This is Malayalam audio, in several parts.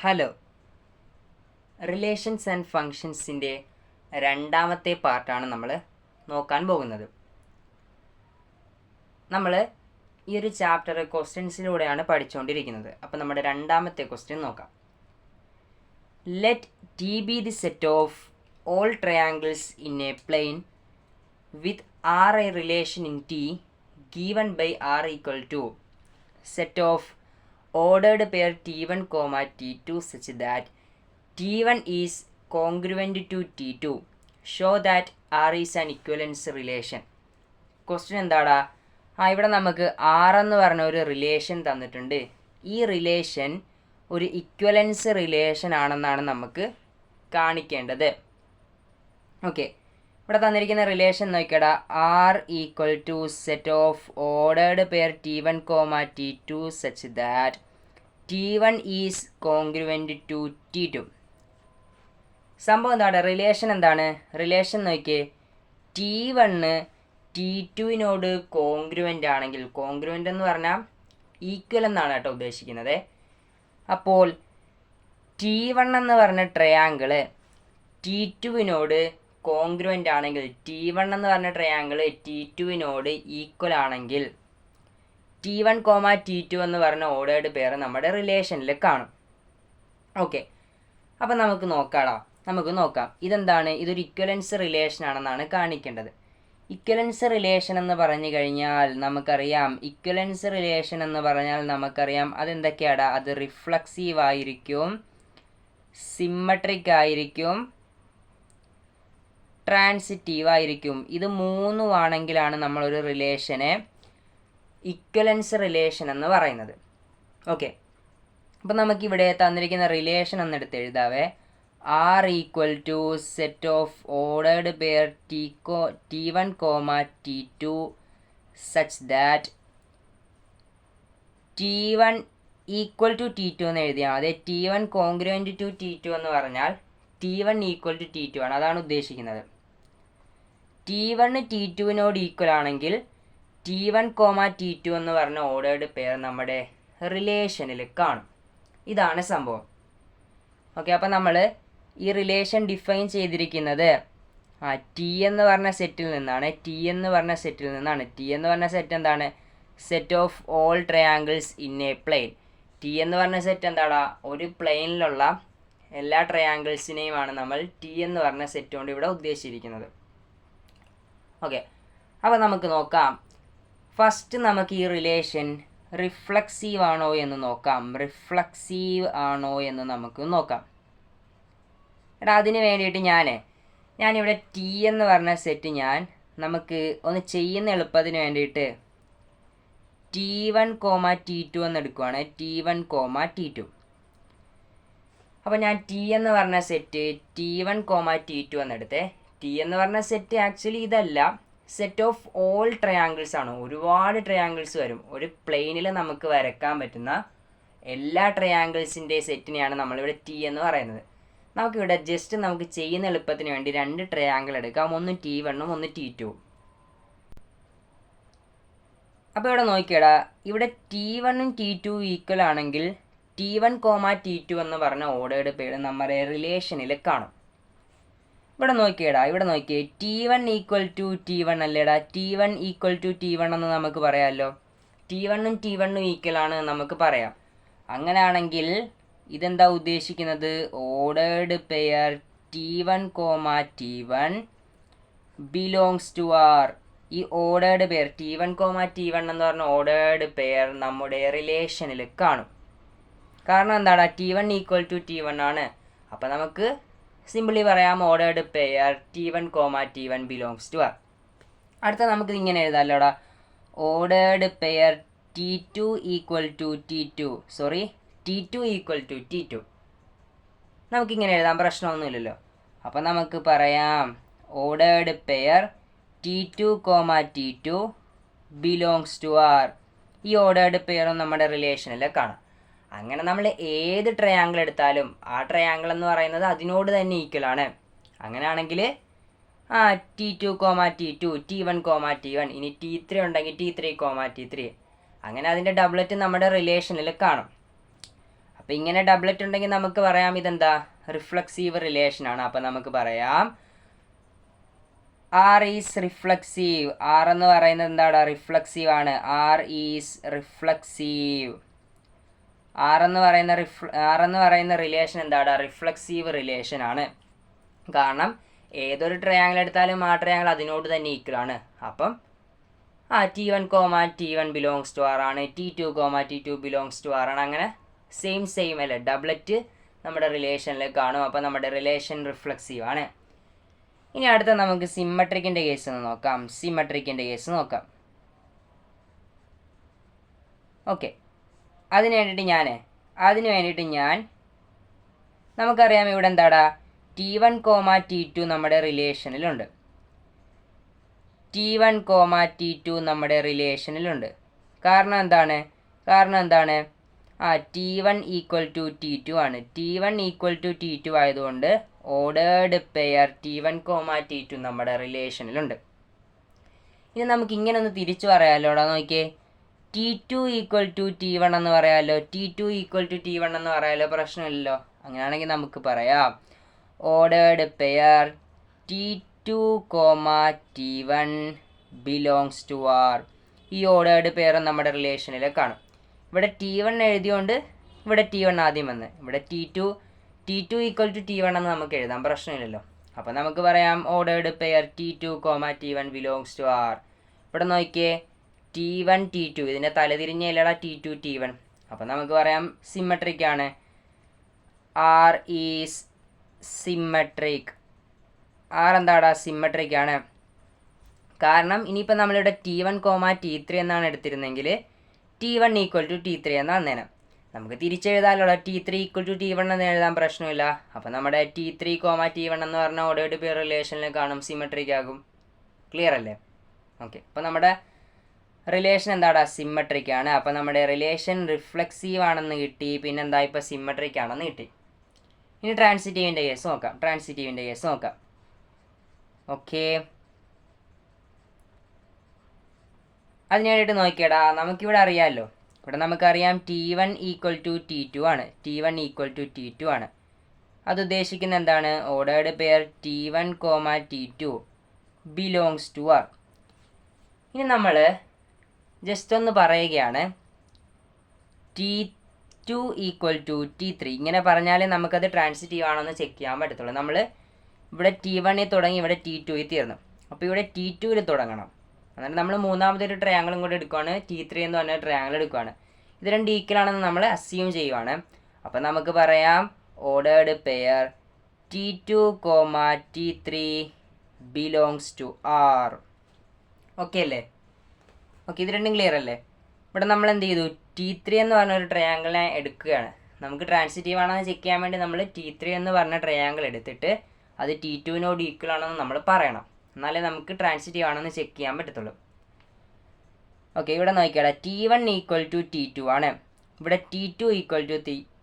ഹലോ, റിലേഷൻസ് ആൻഡ് ഫങ്ഷൻസിൻ്റെ രണ്ടാമത്തെ പാർട്ടാണ് നമ്മൾ നോക്കാൻ പോകുന്നത്. നമ്മൾ ഈ ഒരു ചാപ്റ്റർ ക്വസ്റ്റ്യൻസിലൂടെയാണ് പഠിച്ചുകൊണ്ടിരിക്കുന്നത്. അപ്പോൾ നമ്മുടെ രണ്ടാമത്തെ ക്വസ്റ്റ്യൻ നോക്കാം. Let T be the set of all triangles in a plane with R a relation in T given by R equal to set of ordered pair t1, t2 such that t1 is congruent to t2. Show that R is an equivalence relation. Question എന്താടാ? ഇവിടെ നമുക്ക് ആർ എന്ന് പറഞ്ഞ ഒരു റിലേഷൻ തന്നിട്ടുണ്ട്. ഈ റിലേഷൻ ഒരു ഇക്വലൻസ് റിലേഷൻ ആണെന്നാണ് നമുക്ക് കാണിക്കേണ്ടത്. ഓക്കെ, ഇവിടെ തന്നിരിക്കുന്ന റിലേഷൻ നോക്കിയടാ. R equal to set of ordered pair t1, t2 such that t1 is congruent to t2. സംഭവം എന്താണ്? റിലേഷൻ എന്താണ്? റിലേഷൻ നോക്കിയേ, t1 t2വിനോട് കോൺഗ്രുവൻ്റ് ആണെങ്കിൽ, കോൺഗ്രുവൻ്റ് എന്ന് പറഞ്ഞാൽ ഈക്വൽ എന്നാണ് കേട്ടോ ഉദ്ദേശിക്കുന്നത്. അപ്പോൾ t1 എന്ന് പറഞ്ഞ ട്രയാങ്കിള് t2വിനോട് കോൺഗ്രുവൻ്റ് ആണെങ്കിൽ, t1 എന്ന് പറഞ്ഞ ട്രയാങ്കിൾ t2വിനോട് ഈക്വൽ ആണെങ്കിൽ t1, t2 എന്ന് പറഞ്ഞ ഓർഡേർഡ് പെയർ നമ്മുടെ റിലേഷനിൽ കാണും. ഓക്കെ, അപ്പം നമുക്ക് നോക്കാം ഇതെന്താണ്? ഇതൊരു ഇക്വലൻസ് റിലേഷൻ ആണെന്നാണ് കാണിക്കേണ്ടത്. ഇക്വലൻസ് റിലേഷൻ എന്ന് പറഞ്ഞു കഴിഞ്ഞാൽ നമുക്കറിയാം അതെന്തൊക്കെയാടാ? അത് റിഫ്ലക്സീവ് ആയിരിക്കും, സിമ്മട്രിക് ആയിരിക്കും, ട്രാൻസിറ്റീവ് ആയിരിക്കും. ഇത് മൂന്നുമാണെങ്കിലാണ് നമ്മളൊരു റിലേഷനെ ഇക്വലൻസ് റിലേഷൻ എന്ന് പറയുന്നത്. ഓക്കെ, അപ്പം നമുക്കിവിടെ തന്നിരിക്കുന്ന റിലേഷൻ എന്നെടുത്ത് എഴുതാവേ. R equal to set of ordered pair t1, t2 such that t1 equal to t2 എന്ന് എഴുതിയാൽ മതി. t1 കോൺഗ്രുവൻ്റ് ടു t2 എന്ന് പറഞ്ഞാൽ t1 ഈക്വൽ ടു t2 ആണ്, അതാണ് ഉദ്ദേശിക്കുന്നത്. t1 t2വിനോട് ഈക്വൽ ആണെങ്കിൽ t1, t2 എന്ന് പറഞ്ഞ ഓർഡേർഡ് പെയർ നമ്മുടെ റിലേഷനിൽ കാണും. ഇതാണ് സംഭവം. ഓക്കെ, അപ്പം നമ്മൾ ഈ റിലേഷൻ ഡിഫൈൻ ചെയ്തിരിക്കുന്നത് ടി എന്ന് പറഞ്ഞ സെറ്റിൽ നിന്നാണ്. ടി എന്ന് പറഞ്ഞ സെറ്റ് എന്താണ്? Set of all triangles in a plane. T എന്ന് പറഞ്ഞ സെറ്റ് എന്താടാ? ഒരു പ്ലെയിനിലുള്ള എല്ലാ ട്രയാങ്കിൾസിനെയുമാണ് നമ്മൾ ടി എന്ന് പറഞ്ഞ സെറ്റ് കൊണ്ട് ഇവിടെ ഉദ്ദേശിച്ചിരിക്കുന്നത്. ഓക്കെ, അപ്പോൾ നമുക്ക് നോക്കാം. ഫസ്റ്റ് നമുക്ക് ഈ റിലേഷൻ റിഫ്ലക്സീവ് ആണോ എന്ന് നമുക്ക് നോക്കാം. എടാ, അതിന് വേണ്ടിയിട്ട് ഞാനിവിടെ ടി എന്ന് പറഞ്ഞ സെറ്റ് നമുക്ക് ഒന്ന് ചെയ്യുന്ന എളുപ്പത്തിന് വേണ്ടിയിട്ട് t1, t2 എന്ന് എടുക്കുവാണ്. t1, t2. അപ്പോൾ ഞാൻ ടി എന്ന് പറഞ്ഞ സെറ്റ് t1, t2 എന്നെടുത്തേ. ടി എന്ന് പറഞ്ഞ സെറ്റ് ആക്ച്വലി ഇതല്ല, സെറ്റ് ഓഫ് ഓൾ ട്രയാങ്കിൾസ് ആണ്. ഒരുപാട് ട്രയാങ്കിൾസ് വരും. ഒരു പ്ലെയിനിൽ നമുക്ക് വരക്കാൻ പറ്റുന്ന എല്ലാ ട്രയാങ്കിൾസിൻ്റെ സെറ്റിനെയാണ് നമ്മളിവിടെ ടി എന്ന് പറയുന്നത്. നമുക്കിവിടെ ജസ്റ്റ് നമുക്ക് ചെയ്യുന്ന എളുപ്പത്തിന് വേണ്ടി രണ്ട് ട്രയാങ്കിൾ എടുക്കാം. ഒന്ന് t1 ഒന്ന് t2. അപ്പോൾ ഇവിടെ നോക്കിയടാ, ഇവിടെ t1 t2 ഈക്വൽ ആണെങ്കിൽ t1, t2 എന്ന് പറഞ്ഞ ഓർഡേർഡ് പെയർ നമ്മുടെ റിലേഷനിൽ കാണും. ഇവിടെ നോക്കിയേ t1 ഈക്വൽ ടു t1 അല്ലേടാ? t1 ഈക്വൽ ടു t1 എന്ന് നമുക്ക് പറയാമല്ലോ. t1 t1 ഈക്വൽ ആണ് നമുക്ക് പറയാം. അങ്ങനെയാണെങ്കിൽ ഇതെന്താ ഉദ്ദേശിക്കുന്നത്? Ordered pair t1, t1 belongs to R. ഈ ഓർഡേർഡ് പെയർ t1, t1 എന്ന് പറഞ്ഞ ഓർഡേർഡ് പെയർ നമ്മുടെ റിലേഷനിൽ കാണും. കാരണം എന്താടാ? t1 ഈക്വൽ ടു t1 ആണ്. അപ്പം നമുക്ക് സിമ്പിളി പറയാം ordered pair t1, t1 belongs to R. അടുത്ത നമുക്ക് ഇങ്ങനെ എഴുതാമല്ലോടാ. Ordered pair t2 equal to t2 equal to t2. നമുക്കിങ്ങനെ എഴുതാൻ പ്രശ്നമൊന്നുമില്ലല്ലോ. അപ്പം നമുക്ക് പറയാം ordered pair t2, t2 belongs to R. ഈ ഓർഡേർഡ് പെയറും നമ്മുടെ റിലേഷനിൽ കാണാം. അങ്ങനെ നമ്മൾ ഏത് ട്രയാങ്കിൾ എടുത്താലും ആ ട്രയാങ്കിൾ എന്ന് പറയുന്നത് അതിനോട് തന്നെ ഈക്വൽ ആണ്. അങ്ങനെയാണെങ്കിൽ t2, t2 t1, t1 ഇനി t3 ഉണ്ടെങ്കിൽ t3, t3 അങ്ങനെ അതിൻ്റെ ഡബ്ലറ്റ് നമ്മുടെ റിലേഷനിൽ കാണും. അപ്പോൾ ഇങ്ങനെ ഡബ്ലറ്റ് ഉണ്ടെങ്കിൽ നമുക്ക് പറയാം ഇതെന്താ റിഫ്ലക്സീവ് റിലേഷനാണ്. അപ്പോൾ നമുക്ക് പറയാം ആർ ഈസ് റിഫ്ലക്സീവ്. ആർ എന്ന് പറയുന്നത് എന്താണ്? റിഫ്ലക്സീവ് ആണ്. R is reflexive. ആർ എന്ന് പറയുന്ന റിലേഷൻ എന്താണ്? റിഫ്ലക്സീവ് റിലേഷൻ ആണ്. കാരണം ഏതൊരു ട്രയാങ്കിൾ എടുത്താലും ആ ട്രയാങ്കിൾ അതിനോട് തന്നെ ഈക്വൽ ആണ്. അപ്പം T1, T1 belongs to R ആണ്, T2, T2 belongs to R ആണ്. അങ്ങനെ സെയിം അല്ലേ, ഡബ്ലറ്റ് നമ്മുടെ റിലേഷനിലേക്ക് കാണും. അപ്പോൾ നമ്മുടെ റിലേഷൻ റിഫ്ലക്സീവ് ആണ്. ഇനി അടുത്ത നമുക്ക് സിമ്മട്രിക്കിൻ്റെ കേസ് നോക്കാം. ഓക്കെ, അതിന് വേണ്ടിയിട്ട് ഞാൻ നമുക്കറിയാം ഇവിടെ എന്താടാ T1, T2 നമ്മുടെ റിലേഷനിലുണ്ട്. T1, T2 നമ്മുടെ റിലേഷനിലുണ്ട്. കാരണം എന്താണ്? T1 ഈക്വൽ ടു T2 ആണ്. T1 ഈക്വൽ ടു T2 ആയതുകൊണ്ട് ഓർഡേർഡ് പെയർ T1, T2 നമ്മുടെ റിലേഷനിലുണ്ട്. ഇനി നമുക്ക് ഇങ്ങനെ ഒന്ന് തിരിച്ചു പറയാമല്ലോ. നോക്കിയേ, T2 ഈക്വൽ ടു T1 എന്ന് പറയാമല്ലോ. T2 ഈക്വൽ ടു T1 എന്ന് പറയാമല്ലോ, പ്രശ്നമില്ലല്ലോ. അങ്ങനെയാണെങ്കിൽ നമുക്ക് പറയാം ordered pair T2, T1 belongs to R. ഈ ഓർഡേർഡ് പെയർ നമ്മുടെ റിലേഷനിലേക്കാണ്. ഇവിടെ T1 എഴുതിയോണ്ട് ഇവിടെ T1 ആദ്യം വന്ന്, ഇവിടെ T2 ഈക്വൽ ടു T1 എന്ന് നമുക്ക് എഴുതാം, പ്രശ്നമില്ലല്ലോ. അപ്പോൾ നമുക്ക് പറയാം ordered pair T2, T1 belongs to R. ഇവിടെ നോക്കിയേ, T1, T2 ഇതിൻ്റെ തലതിരിഞ്ഞല്ലടാ T2, T1. അപ്പോൾ നമുക്ക് പറയാം സിമ്മട്രിക് ആണ്. R is symmetric. ആർ എന്താടാ? സിമ്മട്രിക് ആണ്. കാരണം ഇനിയിപ്പോൾ നമ്മളിവിടെ T1, T3 എന്നാണ് എടുത്തിരുന്നെങ്കിൽ T1 ഈക്വൽ ടു T3 എന്നാണ് നേരം. നമുക്ക് തിരിച്ചെഴുതാനുള്ള T3 ഈക്വൽ ടു T1 എന്ന് എഴുതാൻ പ്രശ്നമില്ല. അപ്പോൾ നമ്മുടെ T3, T1 എന്ന് പറഞ്ഞ ഓർഡേർഡ് പെയർ റിലേഷനിൽ കാണും, സിമ്മട്രിക് ആകും. ക്ലിയർ അല്ലേ? ഓക്കെ, അപ്പോൾ നമ്മുടെ റിലേഷൻ എന്താടാ? സിമ്മട്രിക് ആണ്. അപ്പോൾ നമ്മുടെ റിലേഷൻ റിഫ്ലക്സീവ് ആണെന്ന് കിട്ടി. പിന്നെന്താ? ഇപ്പോൾ സിമ്മട്രിക് ആണെന്ന് കിട്ടി. ഇനി ട്രാൻസിറ്റീവിൻ്റെ കേസ് നോക്കാം. ഓക്കെ, അതിന് വേണ്ടിയിട്ട് നോക്കിയടാ, നമുക്കിവിടെ അറിയാമല്ലോ. ഇവിടെ നമുക്കറിയാം T1 ഈക്വൽ ടു T2 ആണ്. അത് ഉദ്ദേശിക്കുന്നത് എന്താണ്? Ordered pair T1, T2 belongs to R. ഇനി നമ്മൾ ജസ്റ്റ് ഒന്ന് പറയുകയാണ് T2 ഈക്വൽ ടു T3. ഇങ്ങനെ പറഞ്ഞാൽ നമുക്കത് ട്രാൻസിറ്റീവ് ആണെന്ന് ചെക്ക് ചെയ്യാൻ പറ്റത്തുള്ളൂ. നമ്മൾ ഇവിടെ T1 തുടങ്ങി ഇവിടെ T2 തീർന്നു. അപ്പോൾ ഇവിടെ T2 തുടങ്ങണം. എന്നിട്ട് നമ്മൾ മൂന്നാമതൊരു ട്രയാങ്കിളും കൂടെ എടുക്കുകയാണ്, T3 എന്ന് പറഞ്ഞ ട്രയാങ്കിൾ എടുക്കുകയാണ്. ഇത് രണ്ട് ഈക്വൽ ആണെന്ന് നമ്മൾ അസ്യൂം ചെയ്യുവാണ്. അപ്പോൾ നമുക്ക് പറയാം ordered pair T2, T3 belongs to R. Okay അല്ലേ? ഓക്കെ, ഇത് രണ്ടും ക്ലിയർ അല്ലേ? ഇവിടെ നമ്മൾ എന്ത് ചെയ്തു? T3 എന്ന് പറഞ്ഞ ഒരു ട്രയാങ്കിളിനെ എടുക്കുകയാണ്. നമുക്ക് ട്രാൻസിറ്റീവ് ആണെന്ന് ചെക്ക് ചെയ്യാൻ വേണ്ടി നമ്മൾ T3 എന്ന് പറഞ്ഞ ട്രയാങ്കിൾ എടുത്തിട്ട് അത് T2 ഈക്വൽ ആണെന്ന് നമ്മൾ പറയണം. എന്നാലേ നമുക്ക് ട്രാൻസിറ്റീവ് ആണെന്ന് ചെക്ക് ചെയ്യാൻ പറ്റത്തുള്ളൂ. ഓക്കെ, ഇവിടെ നോക്കിയാടാ, T1 ഈക്വൽ ടു T2 ആണ്. ഇവിടെ T2 ഈക്വൽ ടു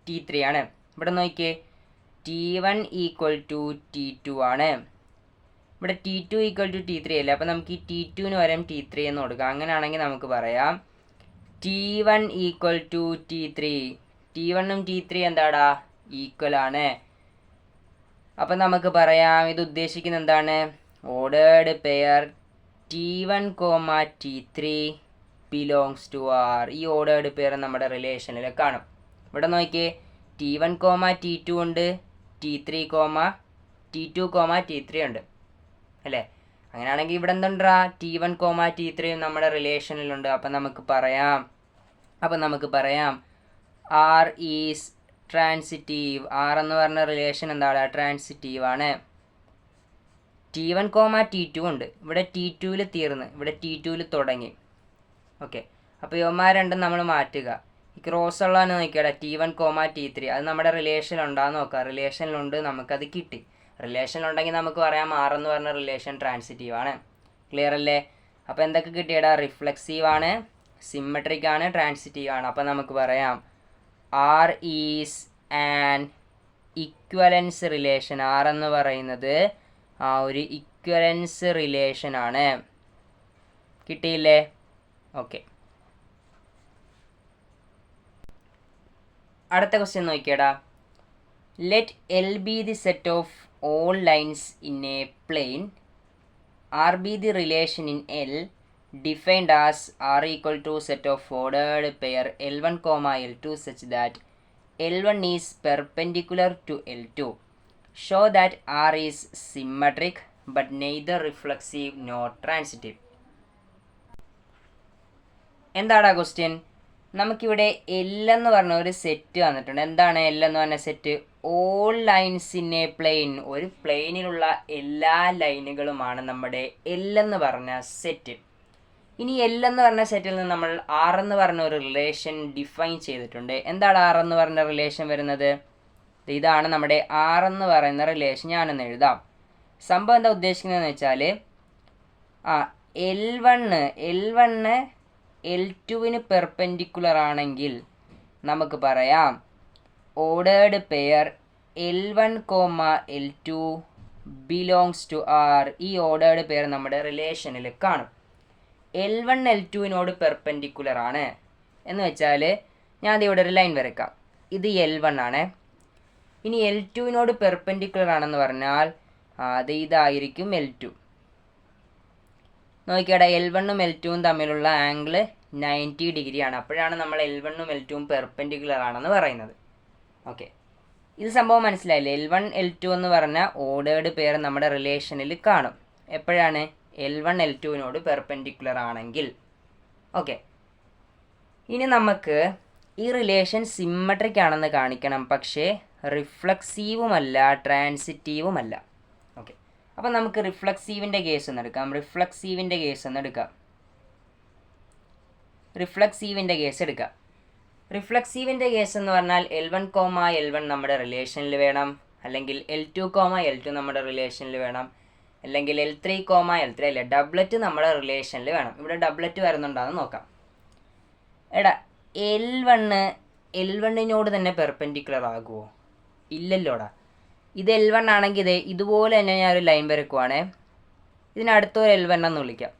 T3 ആണ്. ഇവിടെ നോക്കിയേ, T1 ഈക്വൽ ടു T2 ആണ്. ഇവിടെ T2 ഈക്വൽ ടു T3 അല്ലേ? അപ്പോൾ നമുക്ക് ഈ T2 വരാം T3 എന്ന് കൊടുക്കാം. അങ്ങനെയാണെങ്കിൽ നമുക്ക് പറയാം T1 equal to T3. T1ഉം T3 എന്താടാ? ഈക്വൽ ആണ്. അപ്പം നമുക്ക് പറയാം ഇത് ഉദ്ദേശിക്കുന്നത് എന്താണ്? Ordered pair T1, T3 belongs to R. ഈ ഓർഡേർഡ് പെയർ നമ്മുടെ റിലേഷനിൽ കാണും. ഇവിടെ നോക്കിയേ, T1, T2 ഉണ്ട്, T2, T3 ഉണ്ട് അല്ലേ? അങ്ങനെയാണെങ്കിൽ ഇവിടെ എന്തുണ്ടാ? T1, T3 നമ്മുടെ റിലേഷനിലുണ്ട്. അപ്പം നമുക്ക് പറയാം ആർ ഈസ് ട്രാൻസിറ്റീവ്. ആർ എന്ന് പറഞ്ഞ റിലേഷൻ എന്താണ്? ട്രാൻസിറ്റീവ് ആണ്. T1, T2 ഉണ്ട്. ഇവിടെ T2 തീർന്ന് ഇവിടെ T2 തുടങ്ങി. ഓക്കെ, അപ്പോൾ ഇവന്മാർ രണ്ടും നമ്മൾ മാറ്റുക. ഈ ക്രോസ് ഉള്ളതാണ് നോക്കിയാടാ, T1, T3. അത് നമ്മുടെ റിലേഷനിലുണ്ടാകുന്ന നോക്കുക. റിലേഷനിലുണ്ട്, നമുക്കത് കിട്ടി. റിലേഷനിലുണ്ടെങ്കിൽ നമുക്ക് പറയാം ആർ എന്ന് പറഞ്ഞ റിലേഷൻ ട്രാൻസിറ്റീവ് ആണ്. ക്ലിയർ അല്ലേ? അപ്പോൾ എന്തൊക്കെ കിട്ടിയടാ? റിഫ്ലക്സീവ് ആണ്, സിമ്മട്രിക് ആണ്, ട്രാൻസിറ്റീവ് ആണ്. അപ്പോൾ നമുക്ക് പറയാം R is an equivalence relation. R എന്ന് പറയുന്നത് ഒരു ഇക്വലൻസ് റിലേഷൻ ആണ്. കിട്ടിയില്ലേ? ഓക്കെ, അടുത്ത ക്വസ്റ്റ്യൻ നോക്കിയടാ. Let L be the set of all lines in a plane. R be the relation in L defined as R equal to set of ordered pair L1, L2 such that L1 is perpendicular to L2. Show that R is symmetric but neither reflexive nor transitive. എന്താണ് ക്വസ്റ്റ്യൻ? നമുക്കിവിടെ എൽ എന്ന് പറഞ്ഞ ഒരു സെറ്റ് വന്നിട്ടുണ്ട്. എന്താണ് എൽ എന്ന് പറഞ്ഞ set? All lines in a plane. ഒരു പ്ലെയിനിലുള്ള എല്ലാ ലൈനുകളുമാണ് നമ്മുടെ എൽ എന്ന് പറഞ്ഞ സെറ്റ്. ഇനി എൽ എന്ന് പറഞ്ഞ സെറ്റിൽ നിന്ന് നമ്മൾ ആർ എന്ന് പറഞ്ഞ ഒരു റിലേഷൻ ഡിഫൈൻ ചെയ്തിട്ടുണ്ട്. എന്താണ് ആർ എന്ന് പറഞ്ഞ റിലേഷൻ വരുന്നത്? ഇതാണ് നമ്മുടെ ആർ എന്ന് പറയുന്ന റിലേഷൻ. ഞാനൊന്ന് എഴുതാം. സംഭവം എന്താ ഉദ്ദേശിക്കുന്നതെന്ന് വെച്ചാൽ എൽ1 L2 പെർപെൻഡിക്കുലർ ആണെങ്കിൽ നമുക്ക് പറയാം ordered pair L1, L2 belongs to R. ഈ ഓർഡേർഡ് പെയർ നമ്മുടെ റിലേഷനിൽ കാണും. L1 L2 പെർപെൻഡിക്കുലർ ആണ് എന്ന് വെച്ചാൽ ഞാൻ ഇവിടെ ഒരു ലൈൻ വരയ്ക്കാം. ഇത് L1 ആണ്. ഇനി L2 പെർപെൻഡിക്കുലർ ആണെന്ന് പറഞ്ഞാൽ അത് ഇതായിരിക്കും L2. നോക്കിയാടെ L1 L2 തമ്മിലുള്ള ആംഗിൾ 90 ഡിഗ്രി ആണ്. അപ്പോഴാണ് നമ്മൾ L1 L2 പെർപെൻഡിക്കുലർ ആണെന്ന് പറയുന്നത്. ഓക്കെ, ഇത് സംഭവം മനസ്സിലായില്ലേ? L1 L2 എന്ന് പറഞ്ഞ ഓർഡേർഡ് പെയർ നമ്മുടെ റിലേഷനിൽ കാണും. എപ്പോഴാണ്? L1 L2 പെർപെൻഡിക്കുലർ ആണെങ്കിൽ. ഓക്കെ, ഇനി നമുക്ക് ഈ റിലേഷൻ സിമ്മട്രിക് ആണെന്ന് കാണിക്കണം, പക്ഷേ റിഫ്ലക്സീവുമല്ല ട്രാൻസിറ്റീവുമല്ല. ഓക്കെ, അപ്പം നമുക്ക് റിഫ്ലക്സീവിൻ്റെ കേസ് ഒന്ന് എടുക്കാം. റിഫ്ലക്സീവിൻ്റെ കേസ് എന്ന് പറഞ്ഞാൽ L1, L1 നമ്മുടെ റിലേഷനിൽ വേണം, അല്ലെങ്കിൽ L2, L2 നമ്മുടെ റിലേഷനിൽ വേണം, അല്ലെങ്കിൽ L3, L3 അല്ലേ ഡബ്ലറ്റ് നമ്മുടെ റിലേഷനിൽ വേണം. ഇവിടെ ഡബ്ലറ്റ് വരുന്നുണ്ടാകുന്ന നോക്കാം. എടാ L1 തന്നെ പെർപെൻഡിക്കുലർ ആകുമോ? ഇല്ലല്ലോടാ. ഇത് L1 ആണെങ്കിൽ ഇതുപോലെ തന്നെ ഞാൻ ഒരു ലൈൻ വരക്കുവാണേ. ഇതിനടുത്തൊരു L1 എന്ന് വിളിക്കാം.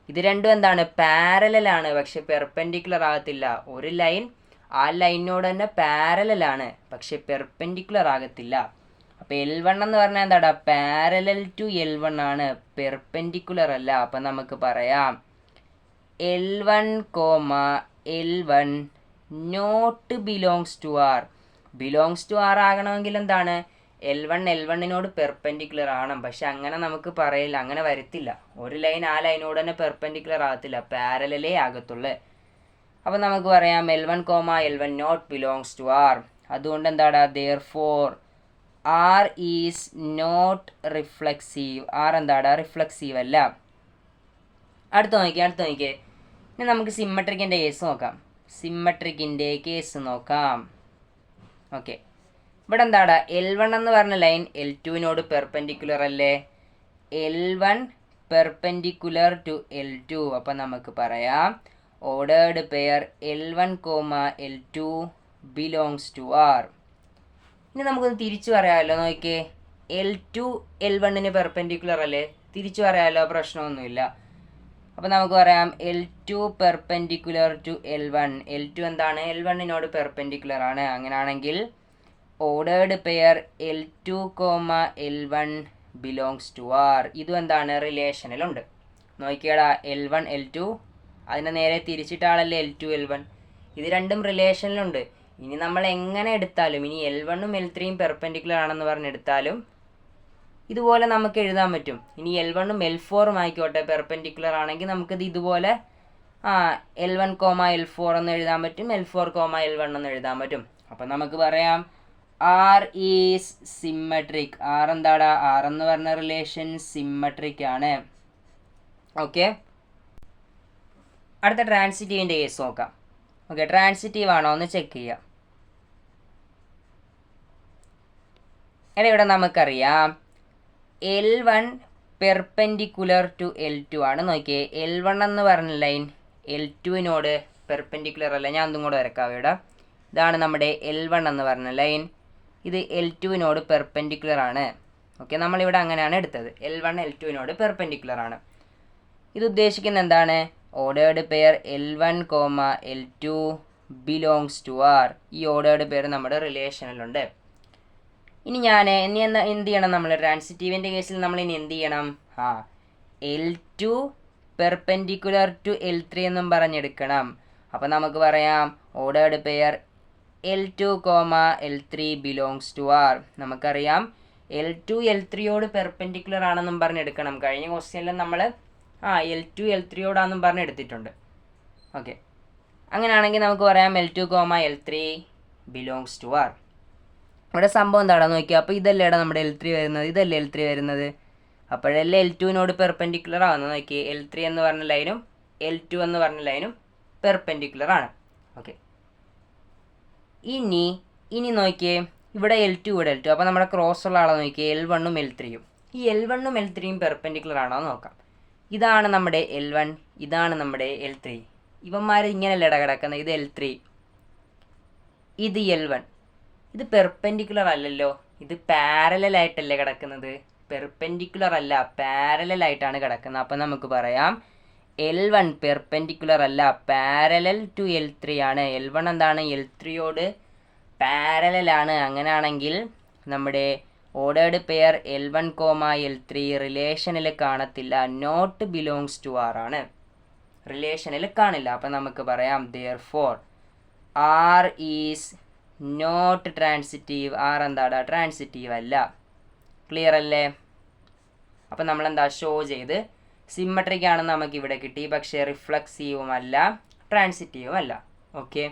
ഇത് രണ്ടും എന്താണ്? പാരലലാണ്, പക്ഷെ പെർപെൻഡിക്കുലർ ആകത്തില്ല. ഒരു ലൈൻ ആ ലൈനിനോട് തന്നെ പാരലലാണ്, പക്ഷെ പെർപെൻഡിക്കുലർ ആകത്തില്ല. അപ്പോൾ L1 എന്ന് പറഞ്ഞാൽ എന്താടാ? പാരലൽ ടു L1 ആണ്, പെർപെൻഡിക്കുലർ അല്ല. അപ്പം നമുക്ക് പറയാം L1, L1 not belongs to R. Belongs to R ആകണമെങ്കിൽ എന്താണ്? L1 പെർപെൻഡിക്കുലർ ആണ്. പക്ഷെ അങ്ങനെ നമുക്ക് പറയില്ല, അങ്ങനെ വരത്തില്ല. ഒരു ലൈൻ ആ ലൈനോട് തന്നെ പെർപെൻഡിക്കുലർ ആകത്തില്ല, പാരലലേ ആകത്തുള്ളൂ. അപ്പം നമുക്ക് പറയാം L1, L1 not belongs to R. അതുകൊണ്ട് എന്താടാ? therefore R is not reflexive. R എന്താടാ? റിഫ്ലക്സീവ് അല്ല. അടുത്ത് നോക്കിയേ. ഇനി നമുക്ക് സിമ്മട്രിക്കിൻ്റെ കേസ് നോക്കാം. ഓക്കെ, ഇവിടെ എന്താടാ? L1 എന്ന് പറഞ്ഞ ലൈൻ L2 പെർപെൻഡിക്കുലർ അല്ലേ? L1 perpendicular to L2. അപ്പം നമുക്ക് പറയാം ordered pair L1, L2 belongs to R. ഇനി നമുക്കൊന്ന് തിരിച്ചു പറയാമല്ലോ. നോക്കിയേ, L2 L1 പെർപെൻഡിക്കുലർ അല്ലേ? തിരിച്ചു പറയാമല്ലോ, പ്രശ്നമൊന്നുമില്ല. അപ്പോൾ നമുക്ക് പറയാം L2 perpendicular to L1. L2 എന്താണ്? L1 പെർപെൻഡിക്കുലർ ആണ്. അങ്ങനെയാണെങ്കിൽ ordered pair L2, L1 belongs to R. ഇതും എന്താണ്? റിലേഷനിലുണ്ട്. നോക്കിയാടാ, L1 L2 അതിനെ നേരെ തിരിച്ചിട്ടാളല്ലേ L2 L1. ഇത് രണ്ടും റിലേഷനിലുണ്ട്. ഇനി നമ്മൾ എങ്ങനെ എടുത്താലും, ഇനി L1 L3 പെർപെൻഡിക്കുലർ ആണെന്ന് പറഞ്ഞെടുത്താലും ഇതുപോലെ നമുക്ക് എഴുതാൻ പറ്റും. ഇനി L1 L4 ആയിക്കോട്ടെ, പെർപെൻഡിക്കുലർ ആണെങ്കിൽ നമുക്കിത് ഇതുപോലെ L1, L4 എന്ന് എഴുതാൻ പറ്റും, L4, L1 എന്ന് എഴുതാൻ പറ്റും. അപ്പം നമുക്ക് പറയാം R ഈസ് സിമ്മട്രിക്. ആർ എന്താടാ? ആർ എന്ന് പറഞ്ഞ റിലേഷൻ സിമ്മട്രിക് ആണ്. ഓക്കെ, അടുത്ത ട്രാൻസിറ്റീവിൻ്റെ കേസ് നോക്കാം. ഓക്കെ, ട്രാൻസിറ്റീവ് ആണോ എന്ന് ചെക്ക് ചെയ്യാം. ഇവിടെ നമുക്കറിയാം L1 പെർപെൻഡിക്കുലർ ടു L2 ആണ്. നോക്കിയേ, L1 എന്ന് പറഞ്ഞ ലൈൻ L2 പെർപെൻഡിക്കുലർ അല്ല. ഞാൻ ഒന്നും കൂടെ വരക്കാം. ഇവിടെ ഇതാണ് നമ്മുടെ L1 എന്ന് പറഞ്ഞ ലൈൻ. ഇത് L2 പെർപെൻഡിക്കുലർ ആണ്. ഓക്കെ, നമ്മളിവിടെ അങ്ങനെയാണ് എടുത്തത്. L1 L2 പെർപെൻഡിക്കുലർ ആണ്. ഇത് ഉദ്ദേശിക്കുന്നത് എന്താണ്? Ordered pair L1, L2 belongs to R. ഈ ഓർഡേർഡ് പേര് നമ്മുടെ റിലേഷനിലുണ്ട്. ഇനി എന്ത് ചെയ്യണം, നമ്മൾ ട്രാൻസിറ്റീവിൻ്റെ കേസിൽ നമ്മൾ ഇനി എന്ത് ചെയ്യണം, L2 പെർപെൻഡിക്കുലർ ടു L3 എന്നും പറഞ്ഞെടുക്കണം. അപ്പം നമുക്ക് പറയാം ordered pair L2, L3 belongs to R. നമുക്കറിയാം L2 L3യോട് പെർപെൻഡിക്കുലർ ആണെന്നും പറഞ്ഞെടുക്കണം. കഴിഞ്ഞ ക്വസ്റ്റ്യനിൽ നമ്മൾ L2 L3യോടാണെന്നും പറഞ്ഞെടുത്തിട്ടുണ്ട്. ഓക്കെ, അങ്ങനെയാണെങ്കിൽ നമുക്ക് പറയാം L2, L3 belongs to R. ഇവിടെ സംഭവം എന്താണെന്ന് നോക്കിയാൽ, അപ്പോൾ ഇതല്ലേ നമ്മുടെ L3 വരുന്നത്, ഇതല്ലേ L3 വരുന്നത്. അപ്പോഴല്ലേ L2വിനോട് പെർപെൻഡിക്കുലർ ആവുന്നത്. നോക്കിയേ, L3 എന്ന് പറഞ്ഞ ലൈനും L2 എന്ന് പറഞ്ഞ ലൈനും പെർപെൻഡിക്കുലർ ആണ്. ഓക്കെ, ഇനി നോക്കിയേ, ഇവിടെ L2 ഇവിടെ L2, അപ്പോൾ നമ്മുടെ ക്രോസ് ഉള്ള ആളെ നോക്കിയേ, L1ഉം L3യും. ഈ L1ഉം L3യും പെർപെൻഡിക്കുലർ ആണോ എന്ന് നോക്കാം. ഇതാണ് നമ്മുടെ L1, ഇതാണ് നമ്മുടെ L3. ഇവന്മാർ ഇങ്ങനെയല്ല കിടക്കുന്നത്. ഇത് L3, ഇത് L1. ഇത് പെർപെൻഡിക്കുലർ അല്ലല്ലോ, ഇത് പാരലൽ ആയിട്ടല്ലേ കിടക്കുന്നത്. പെർപെൻഡിക്കുലർ അല്ല, പാരലൽ ആയിട്ടാണ് കിടക്കുന്നത്. അപ്പം നമുക്ക് പറയാം L1 പെർപെൻഡിക്കുലർ അല്ല, പാരലൽ ടു L3 ആണ്. L1 എന്താണ്, L3യോട് പാരലൽ ആണ്. അങ്ങനെയാണെങ്കിൽ നമ്മുടെ ഓർഡേർഡ് പെയർ L1, L3 റിലേഷനിൽ കാണത്തില്ല, നോട്ട് ബിലോങ്സ് ടു ആർ ആണ്, റിലേഷനിൽ കാണില്ല. അപ്പം നമുക്ക് പറയാം therefore R is not transitive. R എന്താടാ, ട്രാൻസിറ്റീവ് അല്ല. ക്ലിയർ അല്ലേ? അപ്പം നമ്മളെന്താ ഷോ ചെയ്ത് സിമ്മട്രിക് ആണെന്ന് നമുക്ക് ഇവിടെ കിട്ടി, പക്ഷേ റിഫ്ലക്സീവും അല്ല, ട്രാൻസിറ്റീവും അല്ല. ഓക്കെ.